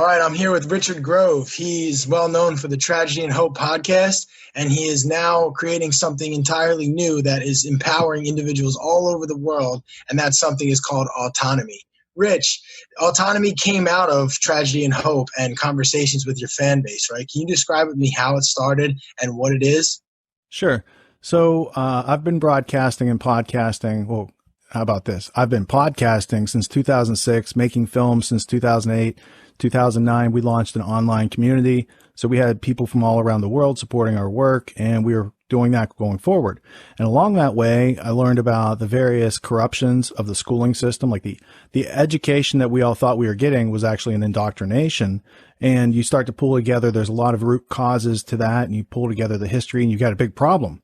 All right, I'm here with Richard Grove. He's well known for the Tragedy and Hope podcast, and he is now creating something entirely new that is empowering individuals all over the world, and that something is called Autonomy. Rich, Autonomy came out of Tragedy and Hope and conversations with your fan base, right? Can you describe with me how it started and what it is? Sure. So I've been broadcasting and podcasting. Well, how about this? I've been podcasting since 2006, making films since 2008. 2009, we launched an online community. So we had people from all around the world supporting our work, and we were doing that going forward. And along that way, I learned about the various corruptions of the schooling system, like the education that we all thought we were getting was actually an indoctrination. And you start to pull together, there's a lot of root causes to that, and you pull together the history, and you got a big problem.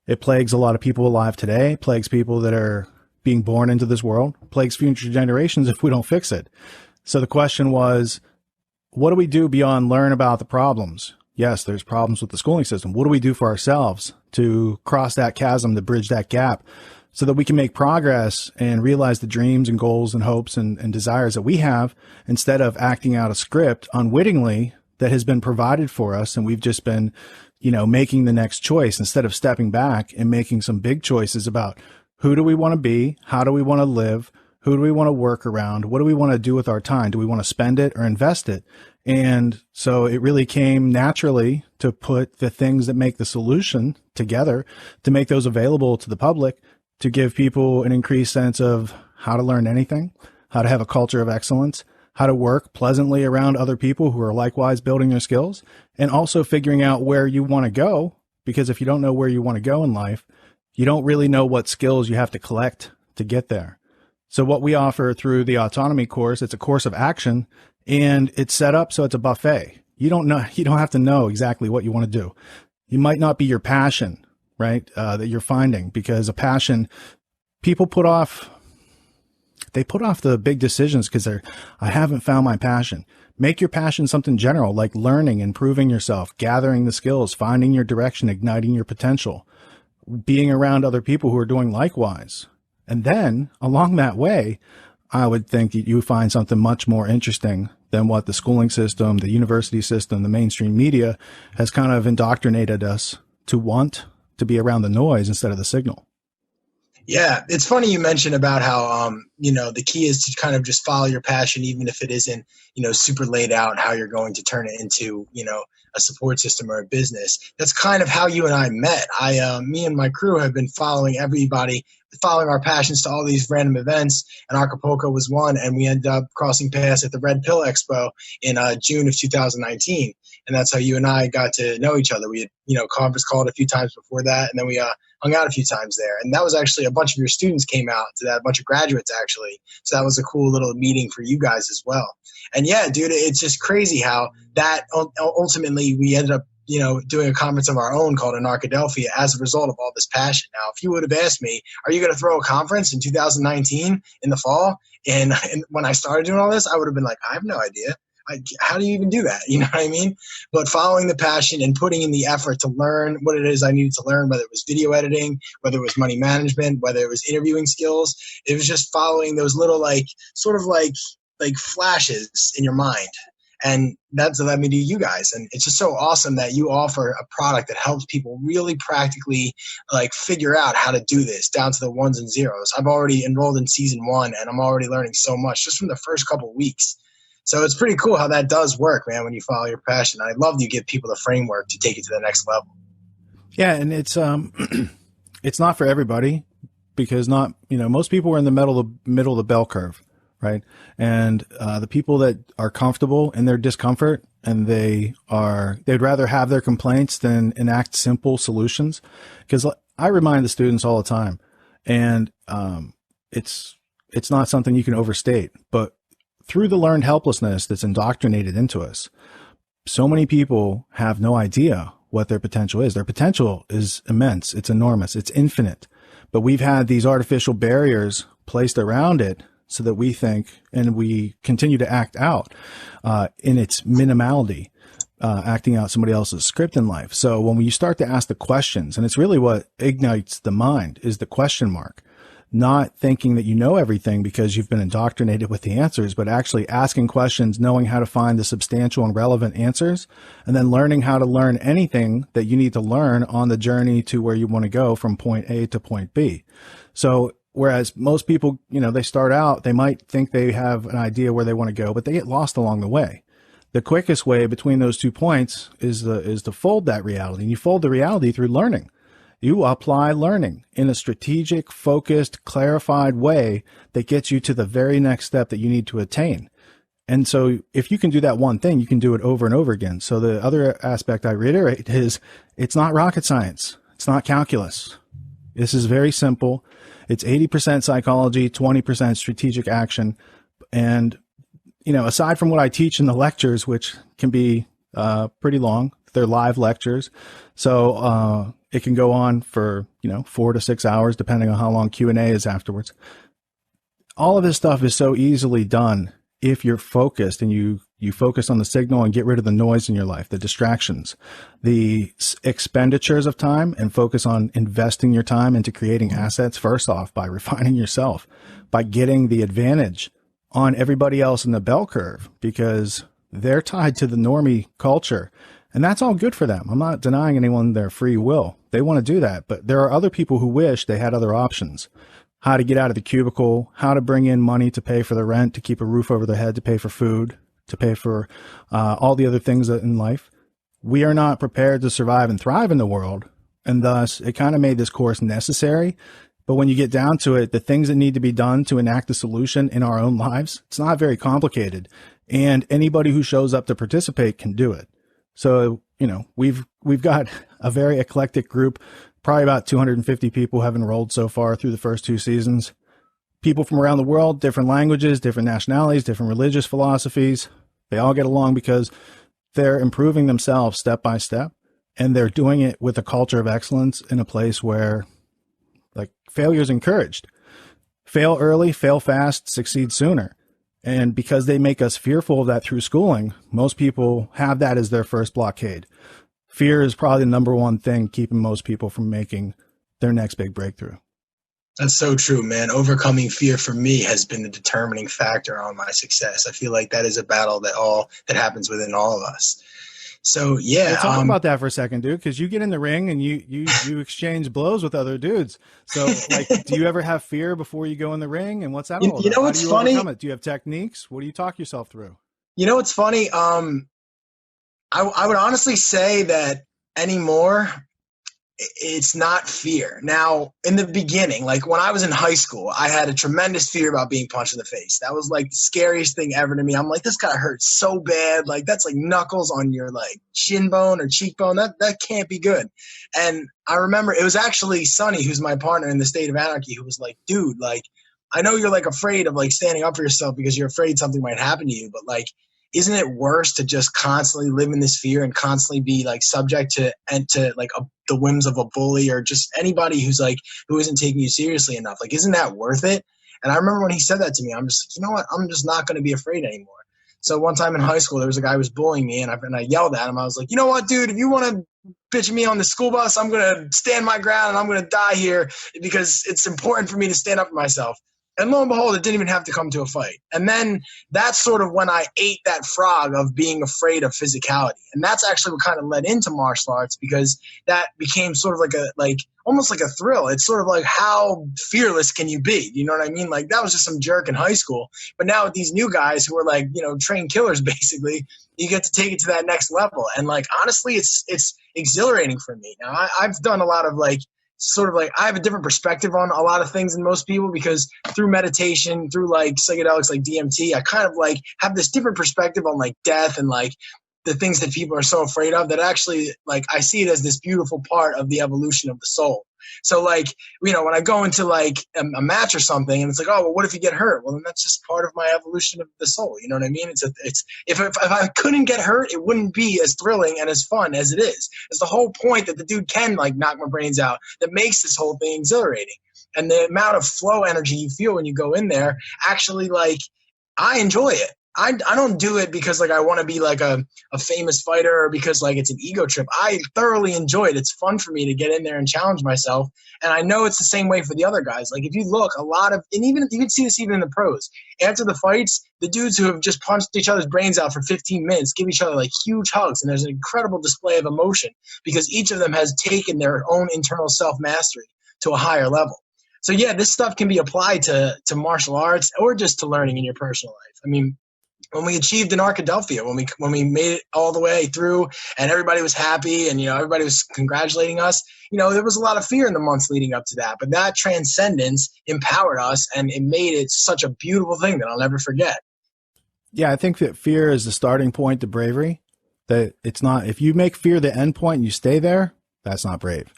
It plagues a lot of people alive today, plagues people that are being born into this world, plagues future generations if we don't fix it. So the question was, what do we do beyond learn about the problems? Yes, there's problems with the schooling system. What do we do for ourselves to cross that chasm, to bridge that gap so that we can make progress and realize the dreams and goals and hopes and desires that we have instead of acting out a script unwittingly that has been provided for us. And we've just been, making the next choice instead of stepping back and making some big choices about who do we want to be? How do we want to live? Who do we want to work around? What do we want to do with our time? Do we want to spend it or invest it? And so it really came naturally to put the things that make the solution together, to make those available to the public, to give people an increased sense of how to learn anything, how to have a culture of excellence, how to work pleasantly around other people who are likewise building their skills, and also figuring out where you want to go. Because if you don't know where you want to go in life, you don't really know what skills you have to collect to get there. So what we offer through the Autonomy course, it's a course of action, and it's set up so it's a buffet. You don't have to know exactly what you want to do. You might not be your passion, right? That you're finding, because a passion, people put off the big decisions because I haven't found my passion. Make your passion something general, like learning, improving yourself, gathering the skills, finding your direction, igniting your potential, being around other people who are doing likewise. And then along that way, I would think that you find something much more interesting than what the schooling system, the university system, the mainstream media has kind of indoctrinated us to want to be around the noise instead of the signal. Yeah, it's funny you mentioned about how, the key is to kind of just follow your passion, even if it isn't, super laid out how you're going to turn it into, a support system or a business. That's kind of how you and I met. Me and my crew have been following our passions to all these random events, and Acapulco was one, and we ended up crossing paths at the Red Pill Expo in June of 2019. And that's how you and I got to know each other. We had, conference called a few times before that, and then we hung out a few times there. And that was actually a bunch of your students came out to that, a bunch of graduates actually. So that was a cool little meeting for you guys as well. And yeah, dude, it's just crazy how that ultimately we ended up, doing a conference of our own called Anarchy as a result of all this passion. Now, if you would have asked me, are you going to throw a conference in 2019 in the fall? And when I started doing all this, I would have been like, I have no idea. How do you even do that? You know what I mean? But following the passion and putting in the effort to learn what it is I needed to learn, whether it was video editing, whether it was money management, whether it was interviewing skills, it was just following those little sort of flashes in your mind. And that's led me to you guys. And it's just so awesome that you offer a product that helps people really practically figure out how to do this down to the ones and zeros. I've already enrolled in season 1, and I'm already learning so much just from the first couple of weeks. So it's pretty cool how that does work, man, when you follow your passion. I love that you give people the framework to take it to the next level. Yeah, and it's it's not for everybody, because most people are in the middle of the bell curve, right? And the people that are comfortable in their discomfort, and they'd rather have their complaints than enact simple solutions. Because I remind the students all the time, and it's not something you can overstate, but through the learned helplessness that's indoctrinated into us, so many people have no idea what their potential is. Their potential is immense. It's enormous. It's infinite. But we've had these artificial barriers placed around it so that we think, and we continue to act out in its minimality, acting out somebody else's script in life. So when you start to ask the questions, and it's really what ignites the mind, is the question mark. not thinking that you know everything because you've been indoctrinated with the answers, but actually asking questions, knowing how to find the substantial and relevant answers, and then learning how to learn anything that you need to learn on the journey to where you want to go from point A to point B. So whereas most people, they start out, they might think they have an idea where they want to go, but they get lost along the way. The quickest way between those 2 points is to fold that reality. And you fold the reality through learning. You apply learning in a strategic, focused, clarified way that gets you to the very next step that you need to attain. And so if you can do that one thing, you can do it over and over again. So the other aspect I reiterate is it's not rocket science. It's not calculus. This is very simple. It's 80% psychology, 20% strategic action. And, aside from what I teach in the lectures, which can be pretty long, they're live lectures. So it can go on for, 4 to 6 hours, depending on how long Q&A is afterwards. All of this stuff is so easily done if you're focused and you focus on the signal and get rid of the noise in your life, the distractions, the expenditures of time, and focus on investing your time into creating assets first off by refining yourself, by getting the advantage on everybody else in the bell curve because they're tied to the normie culture. And that's all good for them. I'm not denying anyone their free will. They want to do that. But there are other people who wish they had other options. How to get out of the cubicle, how to bring in money to pay for the rent, to keep a roof over their head, to pay for food, to pay for all the other things in life. We are not prepared to survive and thrive in the world. And thus, it kind of made this course necessary. But when you get down to it, the things that need to be done to enact the solution in our own lives, it's not very complicated. And anybody who shows up to participate can do it. So, we've got a very eclectic group. Probably about 250 people have enrolled so far through the first 2 seasons. People from around the world, different languages, different nationalities, different religious philosophies. They all get along because they're improving themselves step by step. And they're doing it with a culture of excellence in a place where failure is encouraged. Fail early, fail fast, succeed sooner. And because they make us fearful of that through schooling, most people have that as their first blockade. Fear is probably the number one thing keeping most people from making their next big breakthrough. That's so true, man. Overcoming fear for me has been the determining factor on my success. I feel like that is a battle that happens within all of us. So yeah, talk about that for a second, dude, because you get in the ring and you exchange blows with other dudes. So do you ever have fear before you go in the ring? And what's that all about? You know what's funny? Do you have techniques? What do you talk yourself through? You know what's funny? I would honestly say that anymore, it's not fear. Now, in the beginning, when I was in high school, I had a tremendous fear about being punched in the face. That was the scariest thing ever to me. I'm like, this guy hurts so bad. That's knuckles on your shin bone or cheekbone. That can't be good. And I remember it was actually Sonny, who's my partner in the State of Anarchy, who was like, dude, I know you're afraid of saying up for yourself because you're afraid something might happen to you, but isn't it worse to just constantly live in this fear and constantly be subject to the whims of a bully or just anybody who isn't taking you seriously enough? Isn't that worth it? And I remember when he said that to me, I'm just you know what? I'm just not going to be afraid anymore. So one time in high school, there was a guy who was bullying me, and I yelled at him. I was like, you know what, dude? If you want to bitch me on the school bus, I'm going to stand my ground and I'm going to die here because it's important for me to stand up for myself. And lo and behold, it didn't even have to come to a fight. And then that's sort of when I ate that frog of being afraid of physicality. And that's actually what kind of led into martial arts, because that became sort of almost like a thrill. It's sort of how fearless can you be? You know what I mean? That was just some jerk in high school. But now with these new guys who are trained killers, basically, you get to take it to that next level. And honestly, it's exhilarating for me. Now I've done a lot of I have a different perspective on a lot of things than most people, because through meditation, through psychedelics like DMT, I kind of have this different perspective on death and the things that people are so afraid of, that actually I see it as this beautiful part of the evolution of the soul. So when I go into a match or something and it's oh, well, what if you get hurt? Well, then that's just part of my evolution of the soul. You know what I mean? If I couldn't get hurt, it wouldn't be as thrilling and as fun as it is. It's the whole point that the dude can knock my brains out that makes this whole thing exhilarating. And the amount of flow energy you feel when you go in there, actually I enjoy it. I don't do it because like I want to be like a famous fighter or because like it's an ego trip. I thoroughly enjoy it. It's fun for me to get in there and challenge myself. And I know it's the same way for the other guys. Like if you look, a lot of, and even you can see this even in the pros. After the fights, the dudes who have just punched each other's brains out for 15 minutes give each other like huge hugs, and there's an incredible display of emotion because each of them has taken their own internal self-mastery to a higher level. So yeah, this stuff can be applied to martial arts or just to learning in your personal life. I mean, when we achieved in Arkadelphia, when we made it all the way through and everybody was happy and, everybody was congratulating us, there was a lot of fear in the months leading up to that. But that transcendence empowered us and it made it such a beautiful thing that I'll never forget. Yeah, I think that fear is the starting point to bravery. That it's not, if you make fear the end point and you stay there, that's not brave.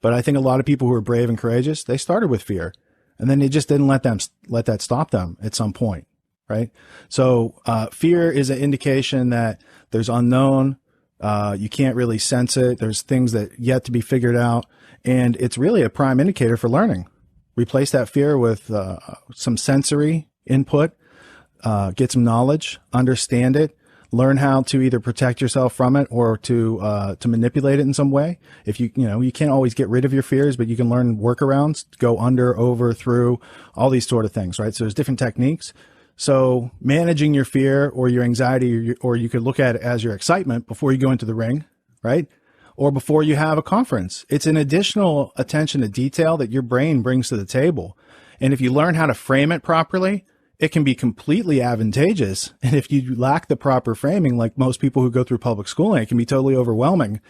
But I think a lot of people who are brave and courageous, they started with fear and then they just didn't let that stop them at some point. Right. So, fear is an indication that there's unknown. You can't really sense it. There's things that yet to be figured out. And it's really a prime indicator for learning. Replace that fear with, some sensory input, get some knowledge, understand it, learn how to either protect yourself from it or to manipulate it in some way. If you can't always get rid of your fears, but you can learn workarounds, go under, over, through, all these sort of things. Right. So there's different techniques. So managing your fear or your anxiety, or you could look at it as your excitement before you go into the ring, right? Or before you have a conference. It's an additional attention to detail that your brain brings to the table. And if you learn how to frame it properly, it can be completely advantageous. And if you lack the proper framing, like most people who go through public schooling, it can be totally overwhelming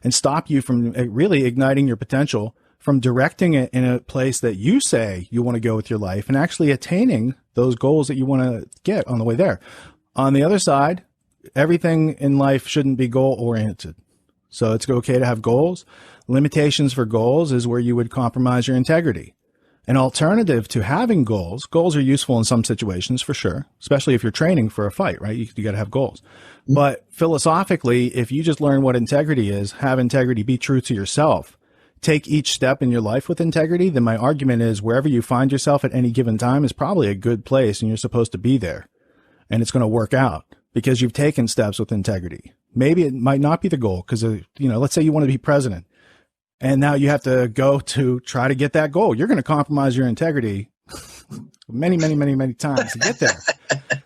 and stop you from really igniting your potential, from directing it in a place that you say you want to go with your life and actually attaining those goals that you want to get on the way there. On the other side, everything in life shouldn't be goal oriented. So it's okay to have goals. Limitations for goals is where you would compromise your integrity. An alternative to having goals are useful in some situations for sure, especially if you're training for a fight, right? You got to have goals. But philosophically, if you just learn what integrity is, have integrity, be true to yourself, take each step in your life with integrity, then my argument is wherever you find yourself at any given time is probably a good place and you're supposed to be there. And it's going to work out because you've taken steps with integrity. Maybe it might not be the goal because, let's say you want to be president and now you have to go to try to get that goal. You're going to compromise your integrity many, many, many, many times to get there.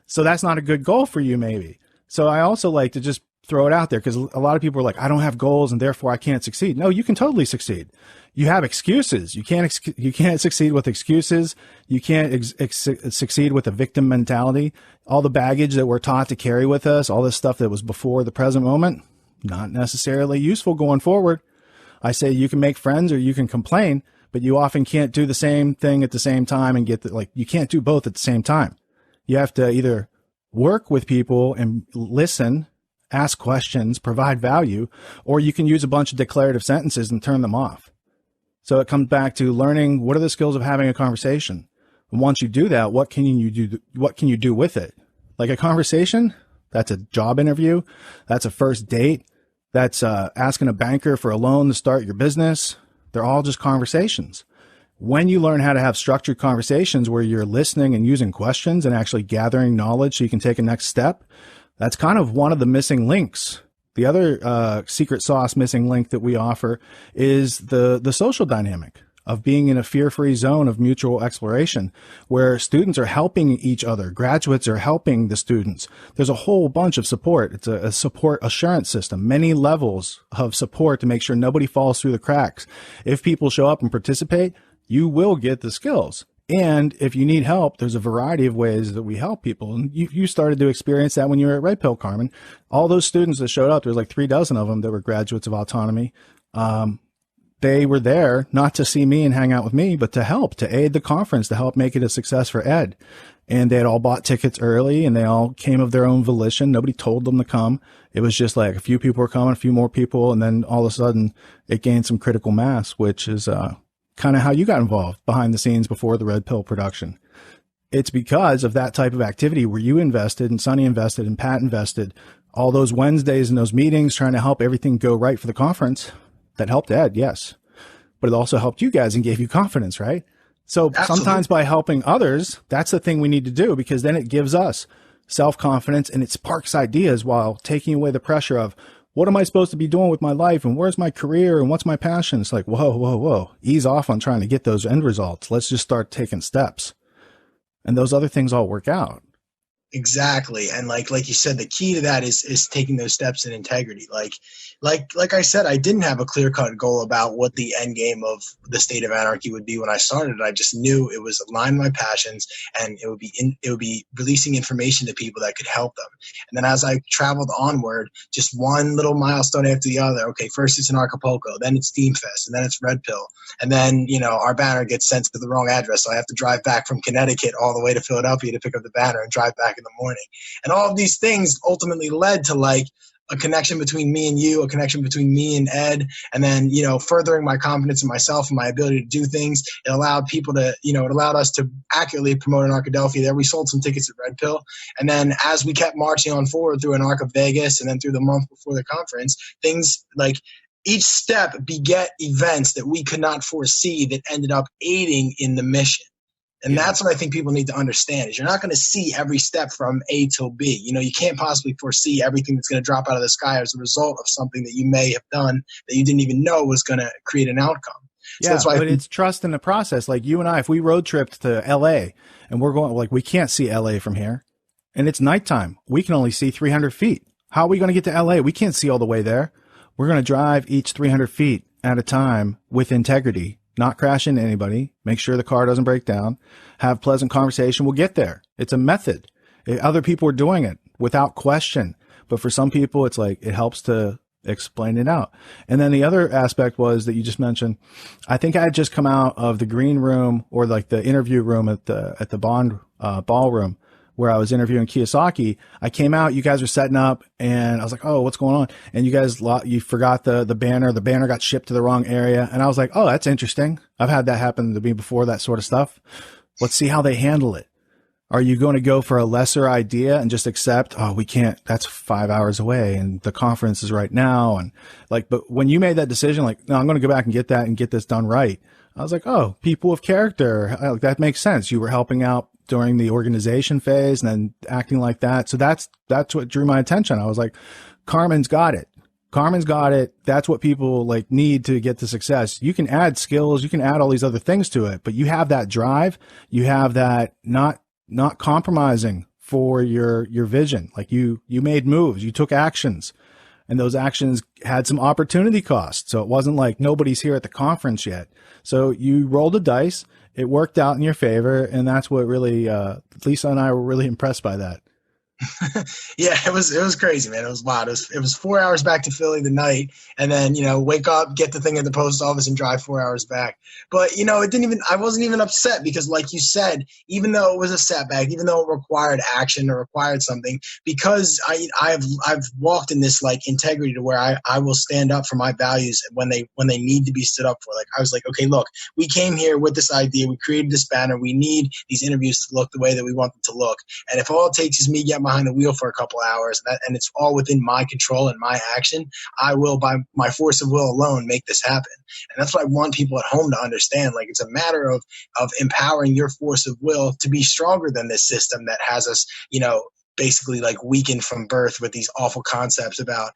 So that's not a good goal for you, maybe. So I also like to just throw it out there because a lot of people are like, I don't have goals and therefore I can't succeed. No, you can totally succeed. You have excuses. You can't succeed with excuses. You can't succeed with a victim mentality. All the baggage that we're taught to carry with us, all this stuff that was before the present moment, not necessarily useful going forward. I say you can make friends or you can complain, but you often can't do the same thing at the same time and you can't do both at the same time. You have to either work with people and listen, ask questions, provide value, or you can use a bunch of declarative sentences and turn them off. So it comes back to learning what are the skills of having a conversation. And once you do that, what can you do? What can you do with it? Like a conversation, that's a job interview. That's a first date. That's asking a banker for a loan to start your business. They're all just conversations. When you learn how to have structured conversations where you're listening and using questions and actually gathering knowledge so you can take a next step, that's kind of one of the missing links. The other secret sauce missing link that we offer is the social dynamic of being in a fear-free zone of mutual exploration where students are helping each other. Graduates are helping the students. There's a whole bunch of support. It's a support assurance system, many levels of support to make sure nobody falls through the cracks. If people show up and participate, you will get the skills. And if you need help, there's a variety of ways that we help people. And you started to experience that when you were at Red Pill, Carmen. All those students that showed up, there's like 36 of them that were graduates of Autonomy. They were there not to see me and hang out with me, but to help, to aid the conference, to help make it a success for Ed. And they had all bought tickets early and they all came of their own volition. Nobody told them to come. It was just like a few people were coming, a few more people. And then all of a sudden it gained some critical mass, which is, kind of how you got involved behind the scenes before the Red Pill production. It's because of that type of activity where you invested and Sonny invested and Pat invested all those Wednesdays and those meetings trying to help everything go right for the conference. That helped Ed, yes. But it also helped you guys and gave you confidence, right? So Absolutely. Sometimes by helping others, that's the thing we need to do because then it gives us self-confidence, and it sparks ideas while taking away the pressure of, what am I supposed to be doing with my life? And where's my career? And what's my passion? It's like, whoa, whoa, whoa. Ease off on trying to get those end results. Let's just start taking steps. And those other things all work out. Exactly. And like you said, the key to that is taking those steps in integrity. Like I said, I didn't have a clear-cut goal about what the end game of the State of Anarchy would be when I started. I just knew it was aligned with my passions, and it would be releasing information to people that could help them. And then as I traveled onward, just one little milestone after the other. Okay, first it's in Acapulco, then it's Steam Fest, and then it's Red Pill, and then our banner gets sent to the wrong address, so I have to drive back from Connecticut all the way to Philadelphia to pick up the banner and drive back in the morning. And all of these things ultimately led to like a connection between me and you, a connection between me and Ed, and then, furthering my confidence in myself and my ability to do things. It allowed people to, it allowed us to accurately promote an Arc of Delphi there. We sold some tickets at Red Pill. And then as we kept marching on forward through an Arc of Vegas and then through the month before the conference, things like each step beget events that we could not foresee that ended up aiding in the mission. And that's what I think people need to understand is you're not going to see every step from A till B. You can't possibly foresee everything that's going to drop out of the sky as a result of something that you may have done that you didn't even know was going to create an outcome. So yeah, that's why it's trust in the process. Like you and I, if we road tripped to LA and we're going, like, we can't see LA from here and it's nighttime, we can only see 300 feet. How are we going to get to LA? We can't see all the way there. We're going to drive each 300 feet at a time with integrity. Not crash into anybody, make sure the car doesn't break down, have pleasant conversation. We'll get there. It's a method. Other people are doing it without question. But for some people, it's like, it helps to explain it out. And then the other aspect was that you just mentioned, I think I had just come out of the green room or like the interview room at the Bond, ballroom, where I was interviewing Kiyosaki. I came out, you guys were setting up, and I was like, oh, what's going on? And you forgot the banner. The banner got shipped to the wrong area. And I was like, oh, that's interesting. I've had that happen to me before, that sort of stuff. Let's see how they handle it. Are you going to go for a lesser idea and just accept, oh, we can't, that's 5 hours away and the conference is right now. And like, but when you made that decision, like, no, I'm going to go back and get that and get this done right. I was like, oh, people of character, that makes sense. You were helping out during the organization phase and then acting like that. So that's what drew my attention. I was like, Carmen's got it. Carmen's got it. That's what people like need to get to success. You can add skills. You can add all these other things to it, but you have that drive. You have that not compromising for your vision. Like you made moves, you took actions, and those actions had some opportunity cost. So it wasn't like nobody's here at the conference yet. So you rolled the dice. It worked out in your favor, and that's what really Lisa and I were really impressed by that. Yeah, it was crazy, man. It was wild. It was 4 hours back to Philly the night, and then wake up, get the thing at the post office, and drive 4 hours back. But I wasn't even upset because, like you said, even though it was a setback, even though it required action or required something, because I've walked in this like integrity to where I will stand up for my values when they need to be stood up for. Like I was like, okay, look, we came here with this idea, we created this banner, we need these interviews to look the way that we want them to look, and if all it takes is me getting behind the wheel for a couple hours and it's all within my control and my action, I will, by my force of will alone, make this happen. And that's what I want people at home to understand. Like, it's a matter of empowering your force of will to be stronger than this system that has us, basically like weakened from birth with these awful concepts about,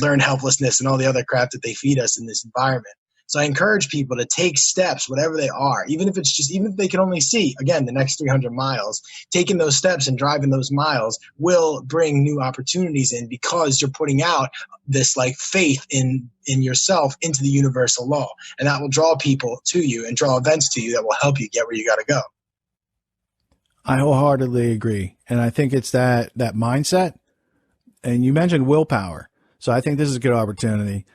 learned helplessness and all the other crap that they feed us in this environment. So I encourage people to take steps, whatever they are, even if they can only see, again, the next 300 miles, taking those steps and driving those miles will bring new opportunities in, because you're putting out this like faith in yourself into the universal law. And that will draw people to you and draw events to you that will help you get where you got to go. I wholeheartedly agree. And I think it's that mindset. And you mentioned willpower. So I think this is a good opportunity.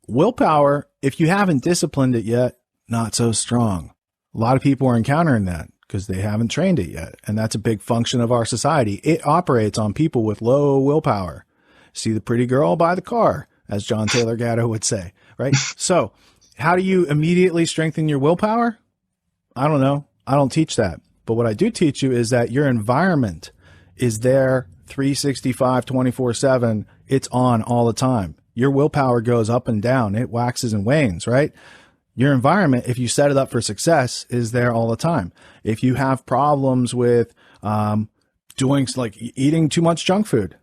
Willpower, if you haven't disciplined it yet, not so strong. A lot of people are encountering that because they haven't trained it yet. And that's a big function of our society. It operates on people with low willpower. See the pretty girl, buy the car, as John Taylor Gatto would say, right? So how do you immediately strengthen your willpower? I don't know. I don't teach that. But what I do teach you is that your environment is there 365, 24/7. It's on all the time. Your willpower goes up and down. It waxes and wanes, right? Your environment, if you set it up for success, is there all the time. If you have problems with doing like eating too much junk food.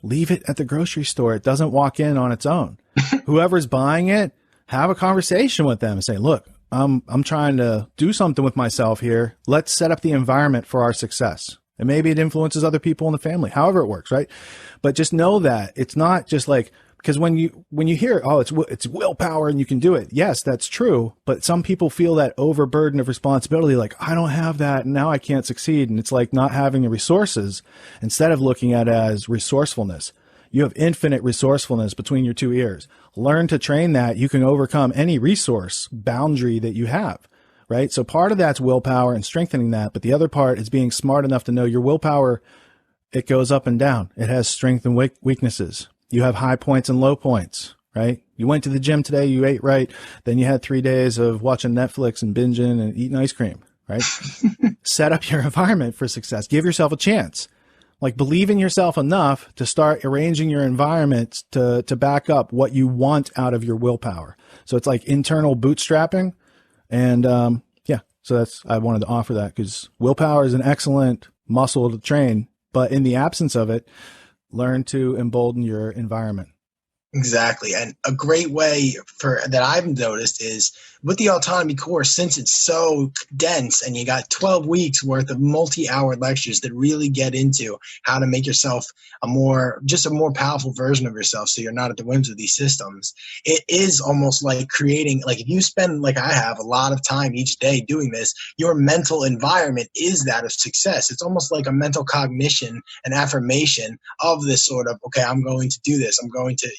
Leave it at the grocery store. It doesn't walk in on its own. Whoever's buying it, have a conversation with them and say, look, I'm trying to do something with myself here. Let's set up the environment for our success. And maybe it influences other people in the family, however it works, right? But just know that it's not just like, because when you hear, oh, it's willpower and you can do it. Yes, that's true. But some people feel that overburden of responsibility, like I don't have that and now I can't succeed. And it's like not having the resources instead of looking at it as resourcefulness. You have infinite resourcefulness between your two ears. Learn to train that. You can overcome any resource boundary that you have, right? So part of that's willpower and strengthening that. But the other part is being smart enough to know your willpower, it goes up and down. It has strength and weaknesses. You have high points and low points, right? You went to the gym today, you ate right. Then you had 3 days of watching Netflix and binging and eating ice cream, right? Set up your environment for success. Give yourself a chance. Like believe in yourself enough to start arranging your environment to back up what you want out of your willpower. So it's like internal bootstrapping. And, so I wanted to offer that because willpower is an excellent muscle to train, but in the absence of it, learn to embolden your environment. Exactly. And a great way that I've noticed is with the autonomy course, since it's so dense and you got 12 weeks worth of multi-hour lectures that really get into how to make yourself a more powerful version of yourself so you're not at the whims of these systems. It is almost like creating, like if you spend, like I have, a lot of time each day doing this, your mental environment is that of success. It's almost like a mental cognition and affirmation of this sort of, okay, I'm going to do this. I'm going to,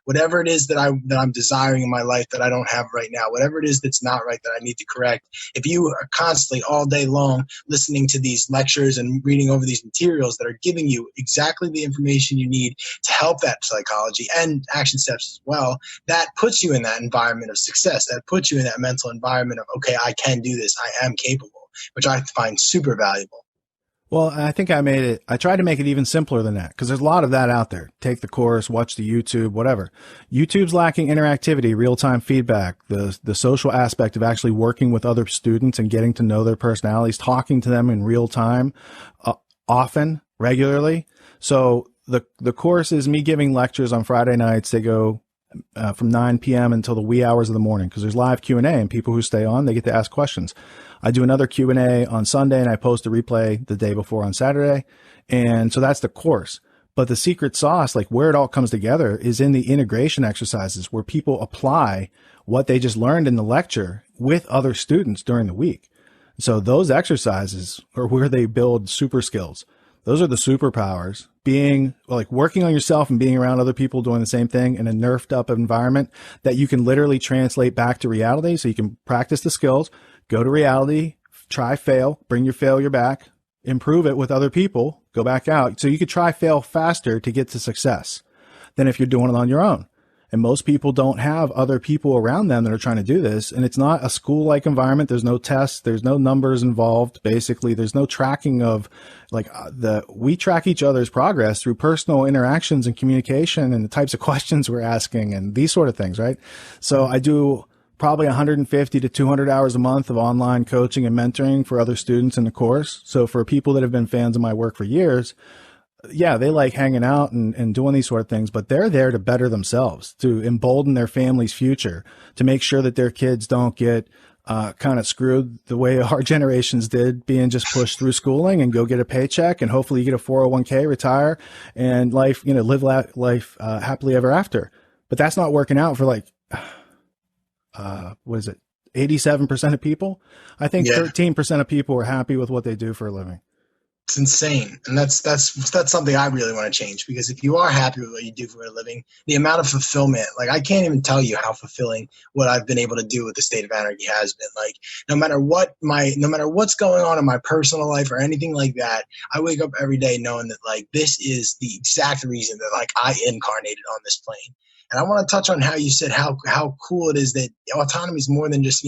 whatever it is that I'm desiring in my life that I don't have right now, whatever it is that's not right that I need to correct. If you are constantly all day long listening to these lectures and reading over these materials that are giving you exactly the information you need to help that psychology and action steps as well, that puts you in that environment of success. That puts you in that mental environment of, okay, I can do this. I am capable, which I find super valuable. Well, I think I tried to make it even simpler than that because there's a lot of that out there. Take the course, watch the YouTube, whatever. YouTube's lacking interactivity, real-time feedback, the social aspect of actually working with other students and getting to know their personalities, talking to them in real time, often, regularly. So the course is me giving lectures on Friday nights. They go from 9 p.m. until the wee hours of the morning because there's live Q&A and people who stay on, they get to ask questions. I do another Q&A on Sunday and I post a replay the day before on Saturday. And so that's the course. But the secret sauce, like where it all comes together, is in the integration exercises where people apply what they just learned in the lecture with other students during the week. So those exercises are where they build super skills. Those are the superpowers. Being like working on yourself and being around other people doing the same thing in a nerfed up environment that you can literally translate back to reality. So you can practice the skills, go to reality, try, fail, bring your failure back, improve it with other people, go back out. So you could try, fail faster to get to success than if you're doing it on your own. And most people don't have other people around them that are trying to do this. And it's not a school-like environment. There's no tests. There's no numbers involved. Basically, there's no tracking of we track each other's progress through personal interactions and communication and the types of questions we're asking and these sort of things, right? So I do probably 150 to 200 hours a month of online coaching and mentoring for other students in the course. So for people that have been fans of my work for years, yeah, they like hanging out and doing these sort of things, but they're there to better themselves, to embolden their family's future, to make sure that their kids don't get kind of screwed the way our generations did, being just pushed through schooling and go get a paycheck and hopefully you get a 401k, retire, and life, live life happily ever after. But that's not working out for what is it? 87% of people? I think 13% of people are happy with what they do for a living. It's insane. And that's something I really want to change, because if you are happy with what you do for a living, the amount of fulfillment, like I can't even tell you how fulfilling what I've been able to do with the State of Anarchy has been. Like no matter what's going on in my personal life or anything like that, I wake up every day knowing that like this is the exact reason that like I incarnated on this plane. And I want to touch on how you said how cool it is that autonomy is more than just,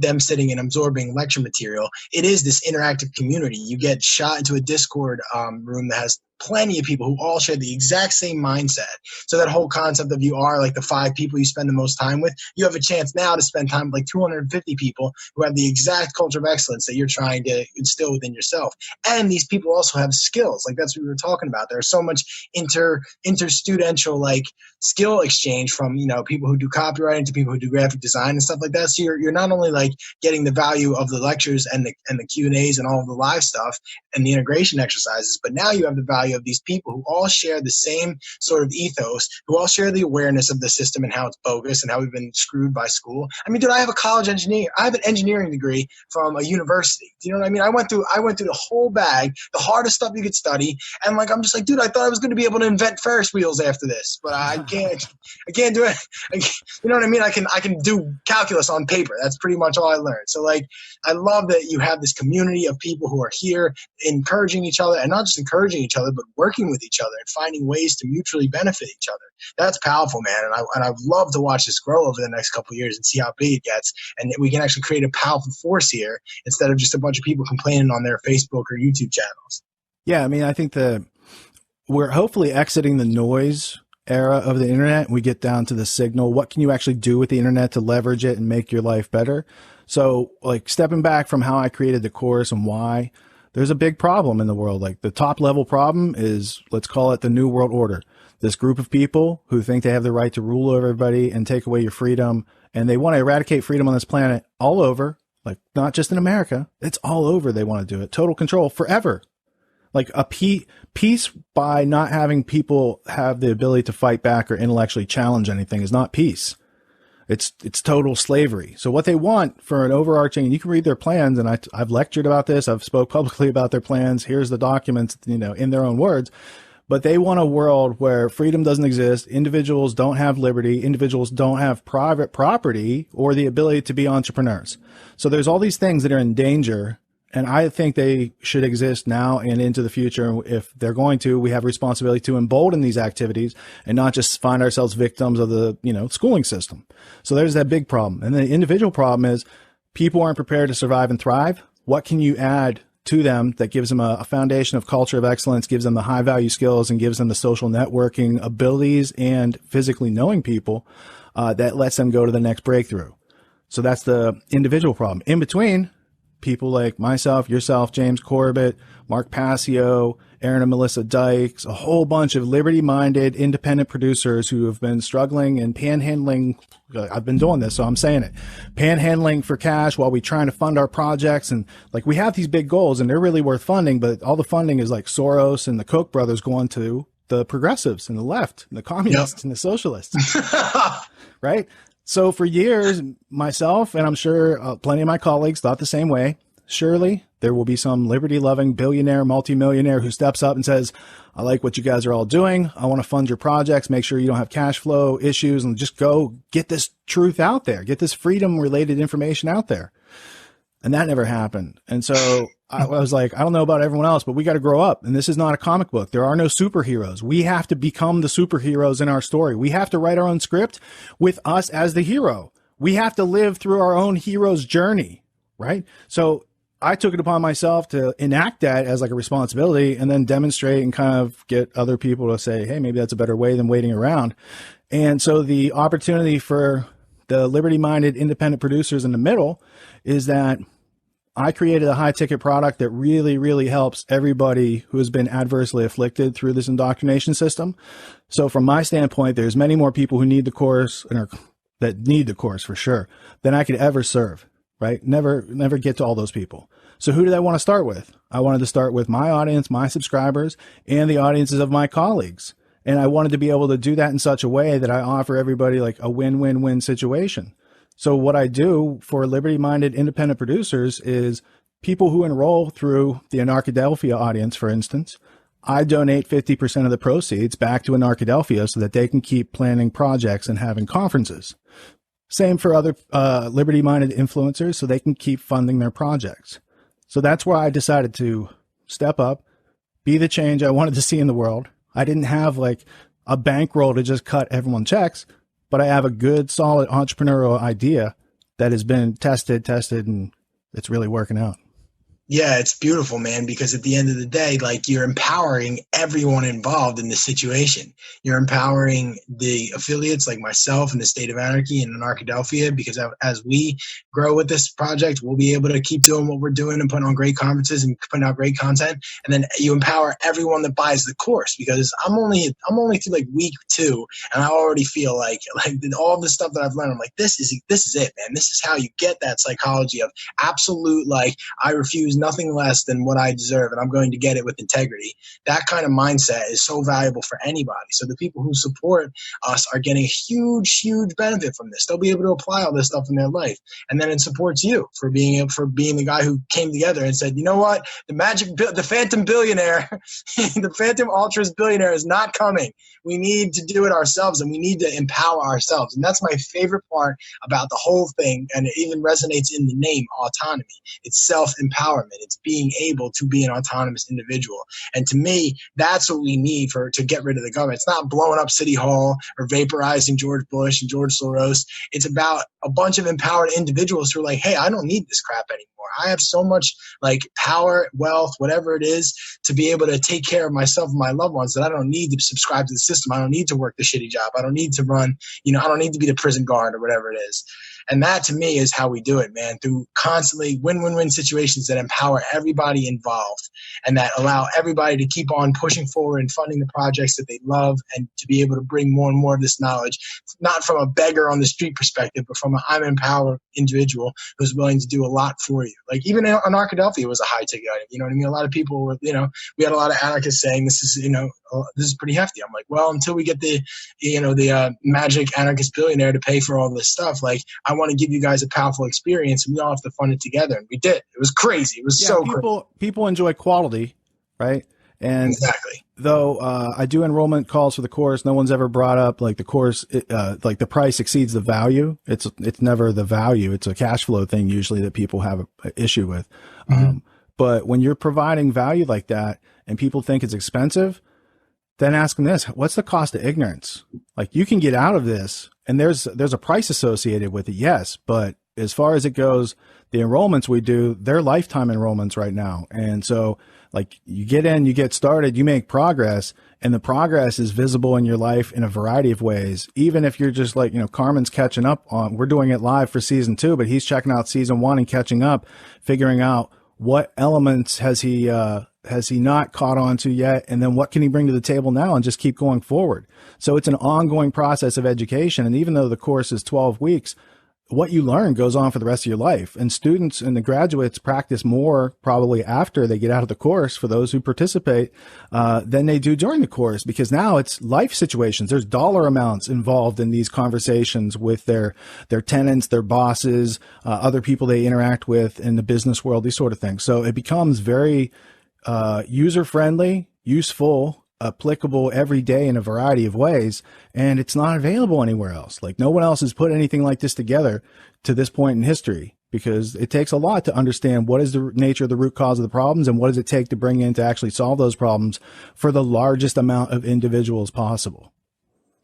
them sitting and absorbing lecture material. It is this interactive community. You get shot into a Discord room that has plenty of people who all share the exact same mindset. So that whole concept of you are like the 5 people you spend the most time with, you have a chance now to spend time with like 250 people who have the exact culture of excellence that you're trying to instill within yourself. And these people also have skills. Like that's what we were talking about. There's so much interstudential like skill exchange from, you know, people who do copywriting to people who do graphic design and stuff like that. So you're not only like getting the value of the lectures and the Q&As and all of the live stuff and the integration exercises, but now you have the value of these people who all share the same sort of ethos, who all share the awareness of the system and how it's bogus and how we've been screwed by school. I mean, dude, I have an engineering degree from a university. Do you know what I mean? I went through the whole bag, the hardest stuff you could study, and like I'm just like, dude, I thought I was going to be able to invent Ferris wheels after this, but I can't do it. You know what I mean? I can do calculus on paper. That's pretty much all I learned. So like, I love that you have this community of people who are here encouraging each other, and not just encouraging each other, but working with each other and finding ways to mutually benefit each other. That's powerful, man. And I'd love to watch this grow over the next couple of years and see how big it gets. And we can actually create a powerful force here instead of just a bunch of people complaining on their Facebook or YouTube channels. Yeah. I mean, I think we're hopefully exiting the noise era of the internet. We get down to the signal. What can you actually do with the internet to leverage it and make your life better? So like stepping back from how I created the course and why, there's a big problem in the world. Like the top level problem is, let's call it the New World Order. This group of people who think they have the right to rule over everybody and take away your freedom. And they want to eradicate freedom on this planet all over, like not just in America. It's all over. They want to do it. Total control forever. Like a peace by not having people have the ability to fight back or intellectually challenge anything is not peace. It's total slavery. So what they want for an overarching, and you can read their plans, and I've lectured about this. I've spoke publicly about their plans. Here's the documents, you know, in their own words. But they want a world where freedom doesn't exist. Individuals don't have liberty. Individuals don't have private property or the ability to be entrepreneurs. So there's all these things that are in danger. And I think they should exist now and into the future. If they're going to, we have responsibility to embolden these activities and not just find ourselves victims of the, you know, schooling system. So there's that big problem. And the individual problem is people aren't prepared to survive and thrive. What can you add to them that gives them a foundation of culture of excellence, gives them the high value skills, and gives them the social networking abilities and physically knowing people that lets them go to the next breakthrough? So that's the individual problem. In between, people like myself, yourself, James Corbett, Mark Passio, Aaron and Melissa Dykes, a whole bunch of liberty-minded, independent producers who have been struggling and panhandling. I've been doing this, so I'm saying it. Panhandling for cash while we're trying to fund our projects. And like, we have these big goals and they're really worth funding, but all the funding is like Soros and the Koch brothers going to the progressives and the left and the communists and the socialists. Right? So for years, myself, and I'm sure plenty of my colleagues thought the same way. Surely there will be some liberty-loving billionaire, multimillionaire who steps up and says, I like what you guys are all doing. I want to fund your projects, make sure you don't have cash flow issues, and just go get this truth out there, get this freedom-related information out there. And that never happened. And so I was like, I don't know about everyone else, but we got to grow up. And this is not a comic book. There are no superheroes. We have to become the superheroes in our story. We have to write our own script with us as the hero. We have to live through our own hero's journey, right? So I took it upon myself to enact that as like a responsibility and then demonstrate and kind of get other people to say, hey, maybe that's a better way than waiting around. And so the opportunity for the liberty-minded independent producers in the middle is that I created a high-ticket product that really, really helps everybody who has been adversely afflicted through this indoctrination system. So from my standpoint, there's many more people who need the course and that need the course for sure than I could ever serve, right? Never get to all those people. So who did I want to start with? I wanted to start with my audience, my subscribers, and the audiences of my colleagues. And I wanted to be able to do that in such a way that I offer everybody like a win-win-win situation. So what I do for liberty-minded independent producers is people who enroll through the Anarchadelphia audience, for instance, I donate 50% of the proceeds back to Anarchadelphia so that they can keep planning projects and having conferences. Same for other liberty-minded influencers so they can keep funding their projects. So that's why I decided to step up, be the change I wanted to see in the world. I didn't have like a bankroll to just cut everyone checks, but I have a good, solid entrepreneurial idea that has been tested, and it's really working out. Yeah, it's beautiful, man, because at the end of the day, like you're empowering everyone involved in this situation. You're empowering the affiliates like myself in the State of Anarchy and in Arkadelphia, because as we grow with this project, we'll be able to keep doing what we're doing and putting on great conferences and putting out great content. And then you empower everyone that buys the course, because I'm only through like week 2, and I already feel like all the stuff that I've learned, I'm like, this is it, man. This is how you get that psychology of absolute, like, I refuse nothing less than what I deserve, and I'm going to get it with integrity. That kind of mindset is so valuable for anybody. So the people who support us are getting a huge, huge benefit from this. They'll be able to apply all this stuff in their life. And then it supports you for being the guy who came together and said, you know what, the Phantom Billionaire, the Phantom Ultras Billionaire is not coming. We need to do it ourselves, and we need to empower ourselves. And that's my favorite part about the whole thing, and it even resonates in the name, autonomy. It's self-empowerment. It's being able to be an autonomous individual. And to me, that's what we need to get rid of the government. It's not blowing up City Hall or vaporizing George Bush and George Soros. It's about a bunch of empowered individuals who are like, hey, I don't need this crap anymore. I have so much like power, wealth, whatever it is, to be able to take care of myself and my loved ones, that I don't need to subscribe to the system. I don't need to work the shitty job. I don't need to run, I don't need to be the prison guard or whatever it is. And that, to me, is how we do it, man, through constantly win-win-win situations that empower everybody involved and that allow everybody to keep on pushing forward and funding the projects that they love, and to be able to bring more and more of this knowledge, not from a beggar on the street perspective, but from an I'm empowered individual who's willing to do a lot for you. Like even in Arkadelphia was a high ticket item. You know what I mean? A lot of people were, we had a lot of anarchists saying this is pretty hefty. I'm like, well, until we get the magic anarchist billionaire to pay for all this stuff, like I want to give you guys a powerful experience, and we all have to fund it together. And we did. It was crazy. It was crazy. People enjoy quality, right? And exactly. Though I do enrollment calls for the course, no one's ever brought up like the course, like the price exceeds the value. It's never the value. It's a cash flow thing usually that people have an issue with. Mm-hmm. But when you're providing value like that and people think it's expensive, then ask them this: what's the cost of ignorance? Like you can get out of this, and there's a price associated with it, yes. But as far as it goes, the enrollments we do, they're lifetime enrollments right now. And so like you get in, you get started, you make progress, and the progress is visible in your life in a variety of ways. Even if you're just like, Carmen's catching up on, we're doing it live for season 2, but he's checking out season 1 and catching up, figuring out what elements has he not caught on to yet, and then what can he bring to the table now, and just keep going forward. So it's an ongoing process of education. And even though the course is 12 weeks, what you learn goes on for the rest of your life. And students and the graduates practice more probably after they get out of the course, for those who participate, than they do during the course, because now it's life situations. There's dollar amounts involved in these conversations with their tenants, their bosses, other people they interact with in the business world, these sort of things. So it becomes very user-friendly, useful, applicable every day in a variety of ways, and it's not available anywhere else. Like no one else has put anything like this together to this point in history, because it takes a lot to understand what is the nature of the root cause of the problems and what does it take to bring in to actually solve those problems for the largest amount of individuals possible.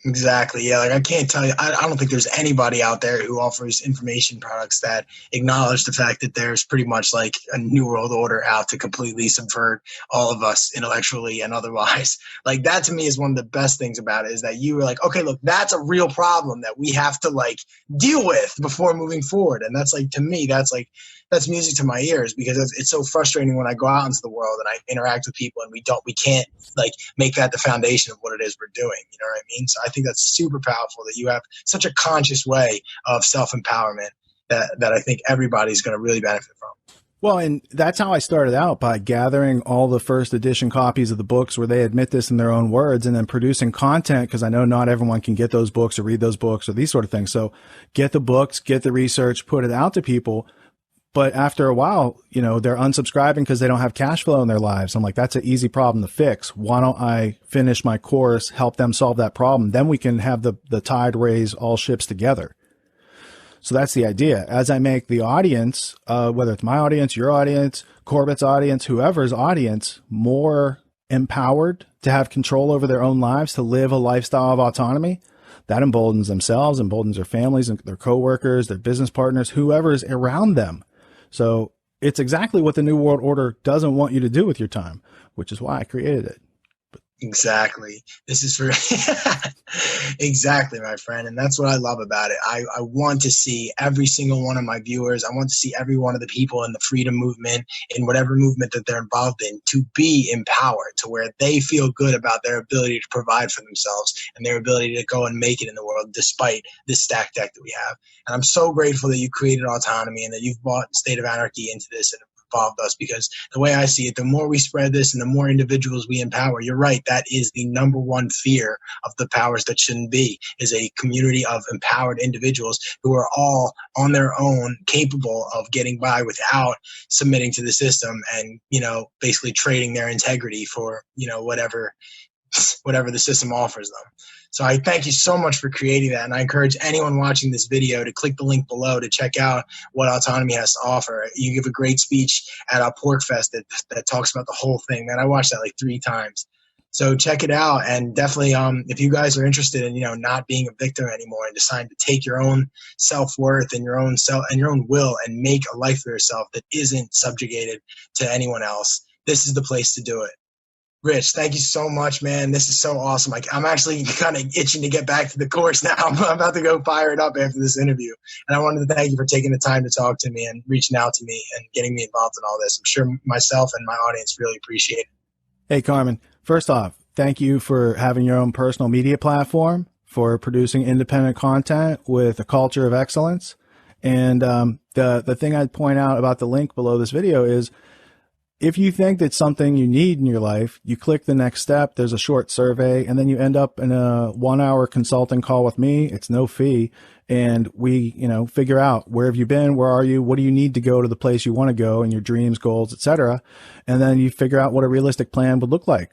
Exactly. Yeah. Like I can't tell you, I don't think there's anybody out there who offers information products that acknowledge the fact that there's pretty much like a new world order out to completely subvert all of us intellectually and otherwise. Like that to me is one of the best things about it, is that you were like, okay, look, that's a real problem that we have to like deal with before moving forward. And that's like, to me, that's music to my ears, because it's so frustrating when I go out into the world and I interact with people and we can't like make that the foundation of what it is we're doing. You know what I mean? So I think that's super powerful that you have such a conscious way of self-empowerment that I think everybody's going to really benefit from. Well, and that's how I started out, by gathering all the first edition copies of the books where they admit this in their own words, and then producing content, because I know not everyone can get those books or read those books or these sort of things. So get the books, get the research, put it out to people. But after a while, they're unsubscribing because they don't have cash flow in their lives. I'm like, that's an easy problem to fix. Why don't I finish my course, help them solve that problem? Then we can have the tide raise all ships together. So that's the idea. As I make the audience, whether it's my audience, your audience, Corbett's audience, whoever's audience, more empowered to have control over their own lives, to live a lifestyle of autonomy, that emboldens themselves, emboldens their families and their coworkers, their business partners, whoever is around them. So it's exactly what the New World Order doesn't want you to do with your time, which is why I created it. Exactly. This is for exactly, my friend. And that's what I love about it. I want to see every single one of my viewers. I want to see every one of the people in the freedom movement, in whatever movement that they're involved in, to be empowered to where they feel good about their ability to provide for themselves and their ability to go and make it in the world despite this stacked deck that we have. And I'm so grateful that you created Autonomy and that you've brought State of Anarchy into this and involved us, because the way I see it, the more we spread this and the more individuals we empower, you're right, that is the number one fear of the powers that shouldn't be, is a community of empowered individuals who are all on their own capable of getting by without submitting to the system and, you know, basically trading their integrity for, you know, whatever the system offers them. So I thank you so much for creating that. And I encourage anyone watching this video to click the link below to check out what Autonomy has to offer. You give a great speech at our Pork Fest that talks about the whole thing. Man, I watched that like 3 times. So check it out. And definitely, if you guys are interested in, you know, not being a victim anymore and deciding to take your own self-worth and your own will and make a life for yourself that isn't subjugated to anyone else, this is the place to do it. Rich, thank you so much, man. This is so awesome. Like, I'm actually kind of itching to get back to the course now. I'm about to go fire it up after this interview. And I wanted to thank you for taking the time to talk to me and reaching out to me and getting me involved in all this. I'm sure myself and my audience really appreciate it. Hey, Carmen, first off, thank you for having your own personal media platform, for producing independent content with a culture of excellence. And the thing I'd point out about the link below this video is, if you think that's something you need in your life, you click the next step, there's a short survey, and then you end up in a 1-hour consulting call with me. It's no fee. And we, you know, figure out, where have you been? Where are you? What do you need to go to the place you want to go and your dreams, goals, etc. And then you figure out what a realistic plan would look like.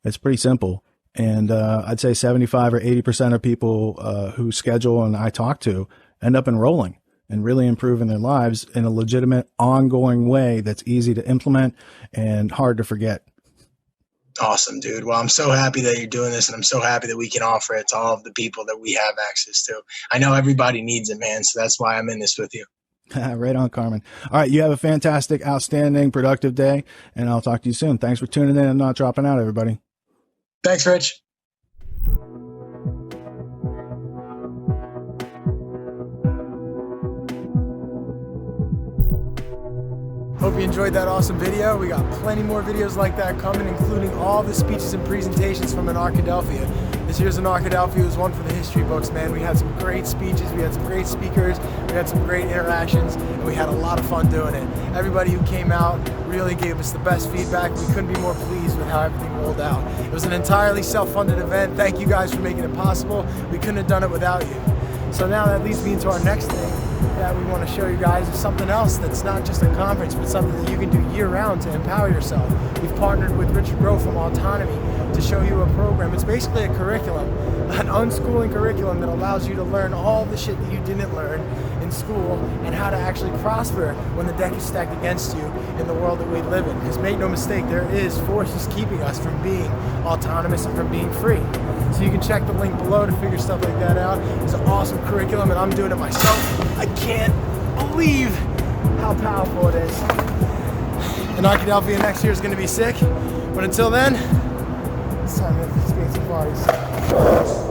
It's pretty simple. And I'd say 75 or 80% of people who schedule and I talk to end up enrolling and really improving their lives in a legitimate, ongoing way that's easy to implement and hard to forget. Awesome, dude. Well, I'm so happy that you're doing this, and I'm so happy that we can offer it to all of the people that we have access to. I know everybody needs it, man, so that's why I'm in this with you. Right on, Carmen. All right, you have a fantastic, outstanding, productive day, and I'll talk to you soon. Thanks for tuning in and not dropping out, everybody. Thanks, Rich. Hope you enjoyed that awesome video. We got plenty more videos like that coming, including all the speeches and presentations from Anarchadelphia. This year's Anarchadelphia was one for the history books, man. We had some great speeches, we had some great speakers, we had some great interactions, and we had a lot of fun doing it. Everybody who came out really gave us the best feedback. We couldn't be more pleased with how everything rolled out. It was an entirely self-funded event. Thank you guys for making it possible. We couldn't have done it without you. So now that leads me into our next thing that we want to show you guys, is something else that's not just a conference, but something that you can do year-round to empower yourself. We've partnered with Richard Grove from Autonomy to show you a program. It's basically a curriculum, an unschooling curriculum that allows you to learn all the shit that you didn't learn in school and how to actually prosper when the deck is stacked against you in the world that we live in. Because make no mistake, there is forces keeping us from being autonomous and from being free. So you can check the link below to figure stuff like that out. It's an awesome curriculum, and I'm doing it myself. I can't believe how powerful it is. Anarchadelphia next year is going to be sick, but until then, it's time to experience some parties.